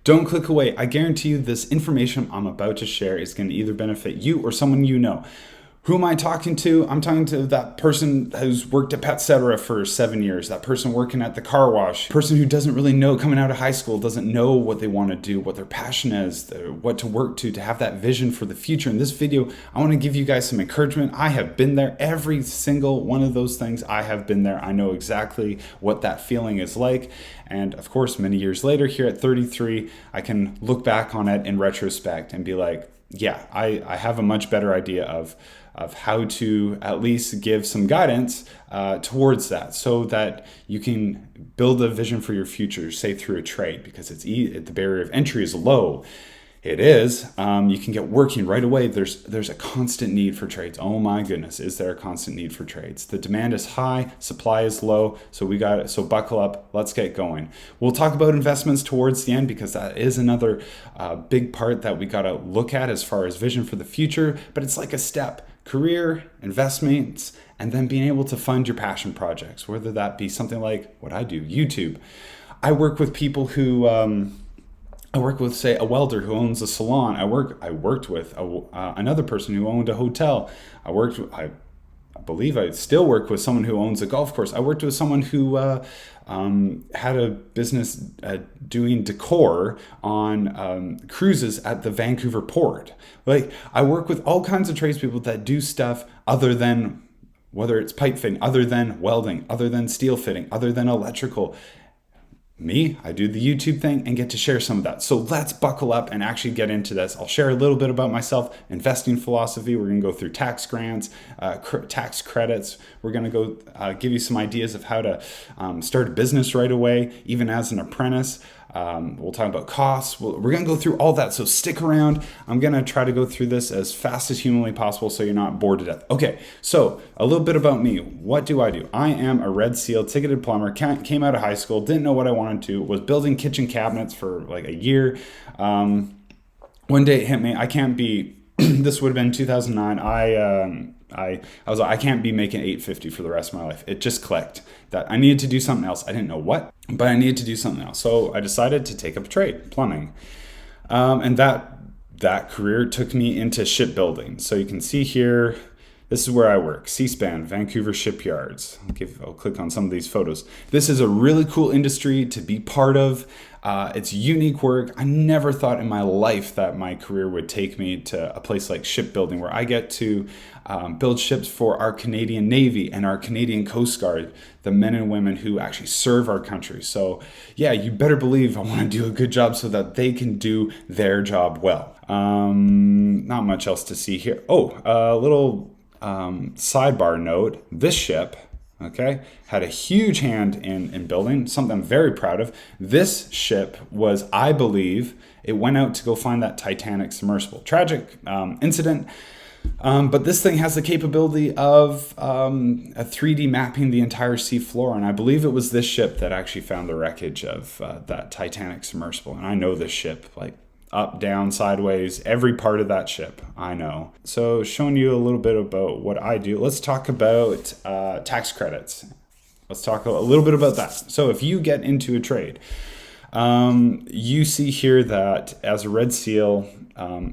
Don't click away. I guarantee you this information I'm about to share is going to either benefit you or someone you know. Who am I talking to? I'm talking to that person who's worked at Petcetera for 7 years, that person working at the car wash, person who doesn't really know, coming out of high school, doesn't know what they want to do, what their passion is, what to work to have that vision for the future. In this video, I want to give you guys some encouragement. I have been there. Every single one of those things, I have been there. I know exactly what that feeling is like. And of course, many years later, here at 33, I can look back on it in retrospect and be like, yeah, I have a much better idea of how to at least give some guidance towards that, so that you can build a vision for your future, say through a trade, because the barrier of entry is low. It is. You can get working right away. There's a constant need for trades. Oh my goodness, is there a constant need for trades? The demand is high, supply is low. So buckle up. Let's get going. We'll talk about investments towards the end, because that is another big part that we got to look at as far as vision for the future. But it's like a step: career, investments, and then being able to fund your passion projects, whether that be something like what I do, YouTube. I work with people who. I work with, say, a welder who owns a salon. I worked with another person who owned a hotel. I believe I still work with someone who owns a golf course. I worked with someone who had a business doing decor on cruises at the Vancouver port. Like, I work with all kinds of tradespeople that do stuff other than, whether it's pipe fitting, other than welding, other than steel fitting, other than electrical. Me, I do the YouTube thing and get to share some of that. So let's buckle up and actually get into this. I'll share a little bit about myself, investing philosophy. We're going to go through tax grants, tax credits. We're going to go give you some ideas of how to start a business right away, even as an apprentice. We'll talk about costs. We're going to go through all that. So stick around. I'm going to try to go through this as fast as humanly possible so you're not bored to death. Okay, so a little bit about me. What do? I am a Red Seal ticketed plumber. Came out of high school, didn't know what I wanted to, was building kitchen cabinets for like a year. One day it hit me. I can't be, this would have been 2009. I was like, I can't be making $850 for the rest of my life. It just clicked that I needed to do something else. I didn't know what, but I needed to do something else. So I decided to take up a trade, plumbing. And that career took me into shipbuilding. So you can see here, this is where I work, Seaspan, Vancouver Shipyards. I'll click on some of these photos. This is a really cool industry to be part of. It's unique work. I never thought in my life that my career would take me to a place like shipbuilding, where I get to build ships for our Canadian Navy and our Canadian Coast Guard, the men and women who actually serve our country. So yeah, you better believe I want to do a good job so that they can do their job well. Not much else to see here. Oh, a little sidebar note. This ship, okay, had a huge hand in building, something I'm very proud of. This ship was, I believe, it went out to go find that Titanic submersible. Tragic incident, but this thing has the capability of a 3D mapping the entire sea floor, and I believe it was this ship that actually found the wreckage of that Titanic submersible. And I know this ship, like, up, down, sideways, every part of that ship, I know. So showing you a little bit about what I do. Let's talk about tax credits. Let's talk a little bit about that. So if you get into a trade, you see here that as a Red Seal,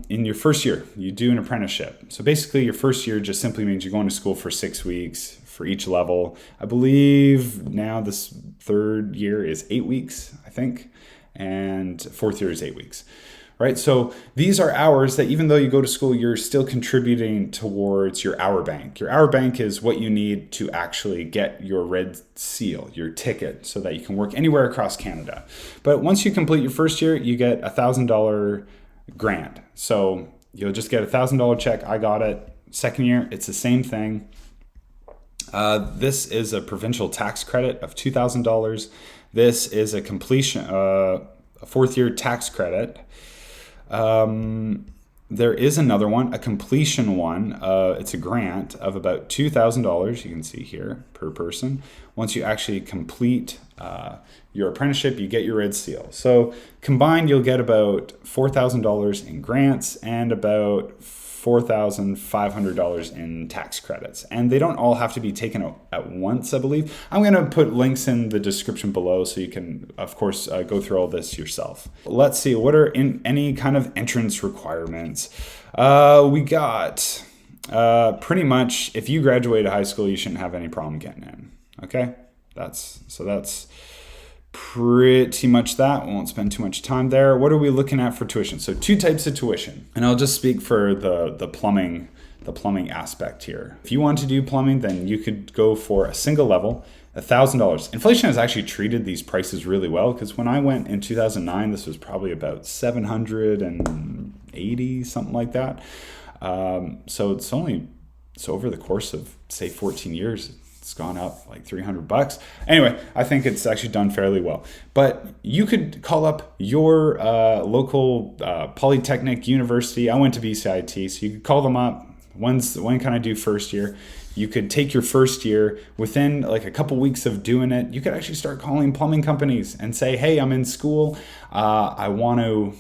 in your first year, you do an apprenticeship. So basically your first year just simply means you're going to school for 6 weeks for each level. I believe now this third year is 8 weeks, I think, and fourth year is 8 weeks. Right, so these are hours that even though you go to school, you're still contributing towards your hour bank. Your hour bank is what you need to actually get your Red Seal, your ticket, so that you can work anywhere across Canada. But once you complete your first year, you get a $1,000 grant. So you'll just get a $1,000 check. I got it. Second year, it's the same thing. This is a provincial tax credit of $2,000. This is a completion, a fourth year tax credit. There is another one, a completion one. It's a grant of about $2,000. You can see here per person. Once you actually complete your apprenticeship, you get your Red Seal. So combined, you'll get about $4,000 in grants and about $4,500 in tax credits. And they don't all have to be taken out at once, I believe. I'm going to put links in the description below so you can, of course, go through all this yourself. Let's see, what are any kind of entrance requirements? We got pretty much, if you graduated high school, you shouldn't have any problem getting in. Okay? That's pretty much that. We won't spend too much time there. What are we looking at for tuition? So 2 types of tuition. And I'll just speak for the plumbing aspect here. If you want to do plumbing, then you could go for a single level, $1,000. Inflation has actually treated these prices really well, because when I went in 2009, this was probably about 780, something like that. So over the course of, say, 14 years, it's gone up like $300. Anyway, I think it's actually done fairly well. But you could call up your local polytechnic university. I went to BCIT, so you could call them up. When can I do first year? You could take your first year. Within like a couple weeks of doing it, you could actually start calling plumbing companies and say, "Hey, I'm in school. I want to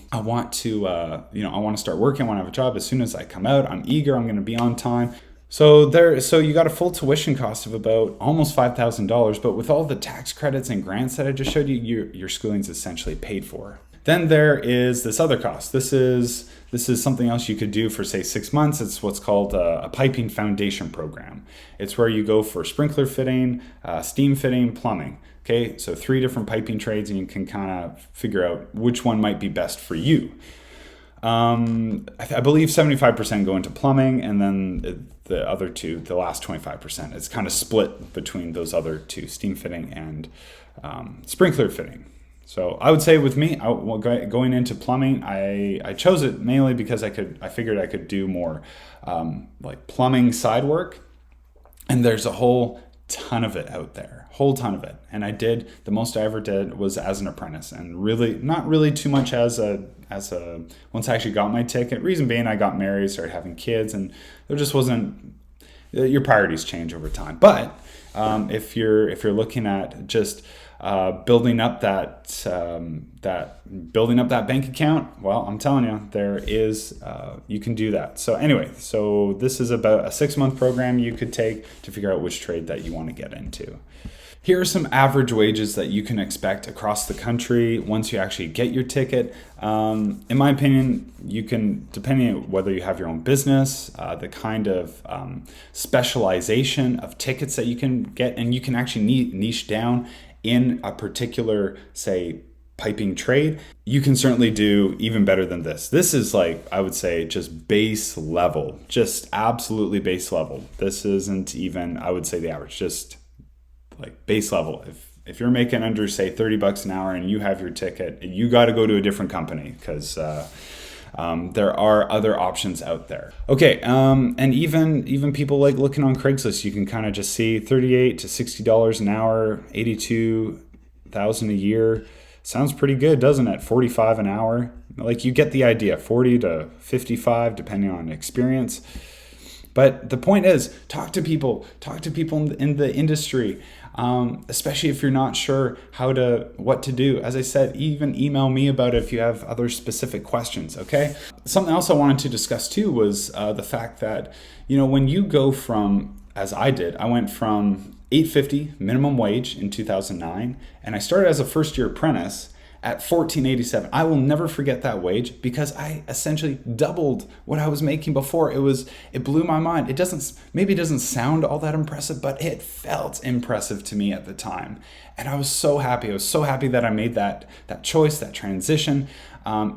start working. I want to have a job as soon as I come out. I'm eager. I'm going to be on time." So you got a full tuition cost of about almost $5,000, but with all the tax credits and grants that I just showed you, your schooling's essentially paid for. Then there is this other cost. This is something else you could do for, say, 6 months. It's what's called a piping foundation program. It's where you go for sprinkler fitting, steam fitting, plumbing. Okay, so 3 different piping trades, and you can kind of figure out which one might be best for you. I believe 75% go into plumbing, and then the other 2, the last 25%, it's kind of split between those other 2, steam fitting and sprinkler fitting. So I would say with me, going into plumbing, I chose it mainly because I figured I could do more like plumbing side work, and there's a whole ton of it out there, and the most I ever did was as an apprentice, and really not really too much as a once I actually got my ticket. Reason being, I got married, started having kids, and there just wasn't, your priorities change over time. But if you're looking at just building up that bank account, well, I'm telling you, there is you can do that. So anyway, so this is about a 6-month program you could take to figure out which trade that you want to get into. Here are some average wages that you can expect across the country once you actually get your ticket. In my opinion, you can, depending on whether you have your own business, the kind of specialization of tickets that you can get, and you can actually niche down in a particular, say, piping trade, you can certainly do even better than this. This is like, I would say, just base level, just absolutely base level. This isn't even, I would say, the average, just like base level. If you're making under, say, $30 an hour and you have your ticket, you got to go to a different company, because there are other options out there. Okay, and even people like looking on Craigslist, you can kind of just see $38 to $60 an hour, $82,000 a year. Sounds pretty good, doesn't it? $45 an hour. Like, you get the idea. 40 to 55, depending on experience. But the point is, talk to people in the industry, especially if you're not sure what to do. As I said, even email me about it if you have other specific questions, okay? Something else I wanted to discuss too was the fact that, when you go from, as I did, I went from $8.50 minimum wage in 2009, and I started as a first-year apprentice at $14.87. I will never forget that wage, because I essentially doubled what I was making before. It blew my mind. It doesn't sound all that impressive, but it felt impressive to me at the time. And I was so happy. I was so happy that I made that choice, that transition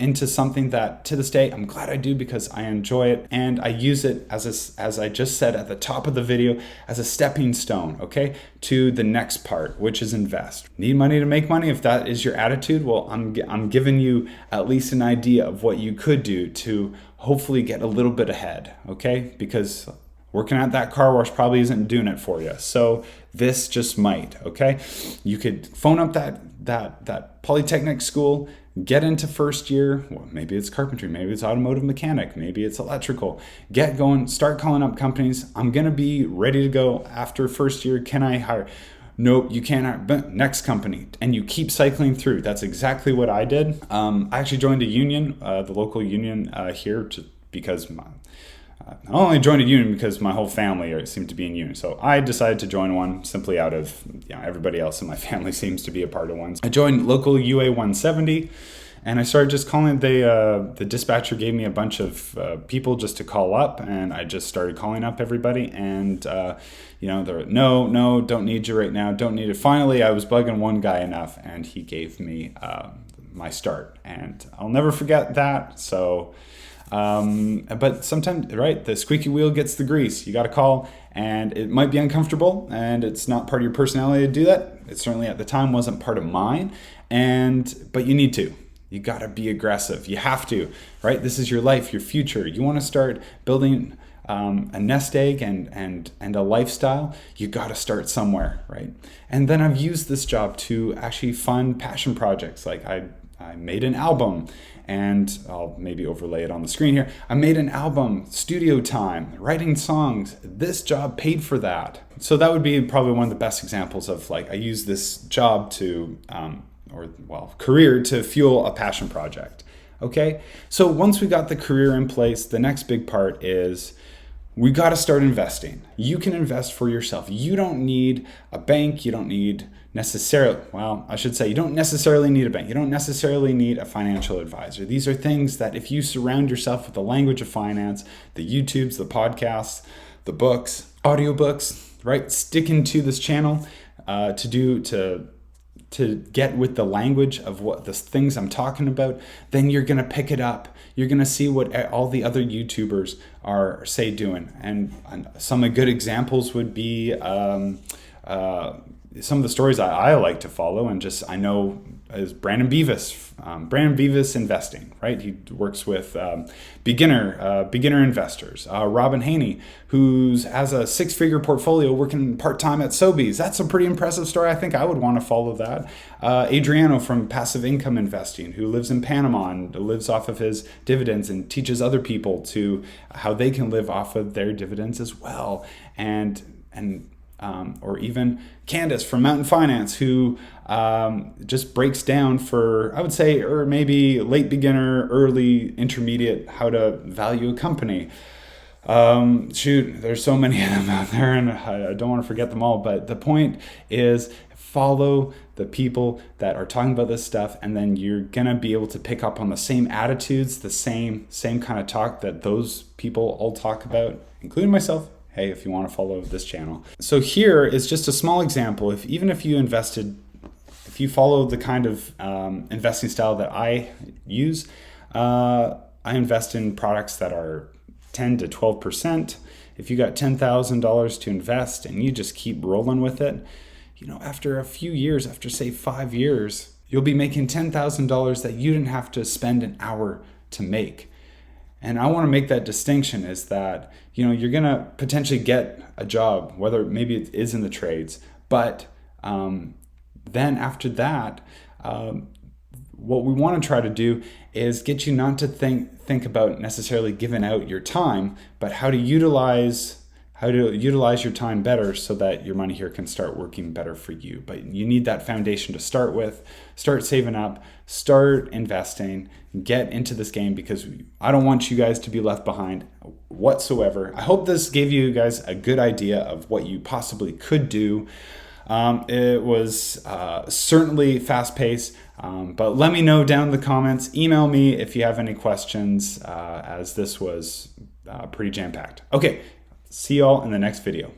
into something that, to this day, I'm glad I do, because I enjoy it, and I use it as I just said at the top of the video, as a stepping stone, okay, to the next part, which is invest. Need money to make money? If that is your attitude, well, I'm giving you at least an idea of what you could do to hopefully get a little bit ahead, okay? Because working at that car wash probably isn't doing it for you. So this just might, okay? You could phone up that polytechnic school, get into first year. Well, maybe it's carpentry, maybe it's automotive mechanic, maybe it's electrical. Get going, start calling up companies. I'm gonna be ready to go after first year. Can I hire? Nope, you can't hire. But next company. And you keep cycling through. That's exactly what I did. I actually joined a union, the local union here, because I only joined a union because my whole family seemed to be in union. So I decided to join one simply out of, everybody else in my family seems to be a part of one. I joined local UA 170, and I started just calling. The dispatcher gave me a bunch of people just to call up, and I just started calling up everybody. And they're no, don't need you right now, don't need it. Finally, I was bugging one guy enough, and he gave me my start, and I'll never forget that. So. But sometimes, right, the squeaky wheel gets the grease. You got to call, and it might be uncomfortable, and it's not part of your personality to do that. It certainly at the time wasn't part of mine, but you need to. You got to be aggressive. You have to, right? This is your life, your future. You want to start building a nest egg and a lifestyle. You got to start somewhere, right? And then I've used this job to actually fund passion projects. Like I made an album, and I'll maybe overlay it on the screen here. I made an album, studio time, writing songs. This job paid for that. So that would be probably one of the best examples of I use this job career to fuel a passion project. Okay, so once we got the career in place, the next big part is we got to start investing. You can invest for yourself. You don't need a bank. You don't need you don't necessarily need a bank. You don't necessarily need a financial advisor. These are things that if you surround yourself with the language of finance, the YouTubes, the podcasts, the books, audiobooks, right? Sticking to this channel to get with the language of what the things I'm talking about, then you're going to pick it up. You're going to see what all the other YouTubers are, doing. And some of the good examples would be some of the stories I like to follow, and I know is Brandon Beavis. Brandon Beavis Investing, right? He works with beginner investors. Robin Haney, who has a 6-figure portfolio working part-time at Sobeys. That's a pretty impressive story. I think I would want to follow that. Adriano from Passive Income Investing, who lives in Panama and lives off of his dividends and teaches other people to how they can live off of their dividends as well. Or even Candace from Mountain Finance, who just breaks down for, I would say, or maybe late beginner, early intermediate, how to value a company. There's so many of them out there, and I don't want to forget them all. But the point is, follow the people that are talking about this stuff, and then you're gonna be able to pick up on the same attitudes, the same kind of talk that those people all talk about, including myself. Hey, if you want to follow this channel. So here is just a small example. If you follow the kind of investing style that I use, I invest in products that are 10 to 12%. If you got $10,000 to invest and you just keep rolling with it, after a few years, after say 5 years, you'll be making $10,000 that you didn't have to spend an hour to make. And I want to make that distinction is that, you're going to potentially get a job, whether maybe it is in the trades, but then after that, what we want to try to do is get you not to think about necessarily giving out your time, but how to utilize your time better so that your money here can start working better for you. But you need that foundation to start with. Start saving up, start investing, get into this game, because I don't want you guys to be left behind whatsoever. I hope this gave you guys a good idea of what you possibly could do. It was certainly fast-paced, but let me know down in the comments. Email me if you have any questions, as this was pretty jam-packed. Okay. See y'all in the next video.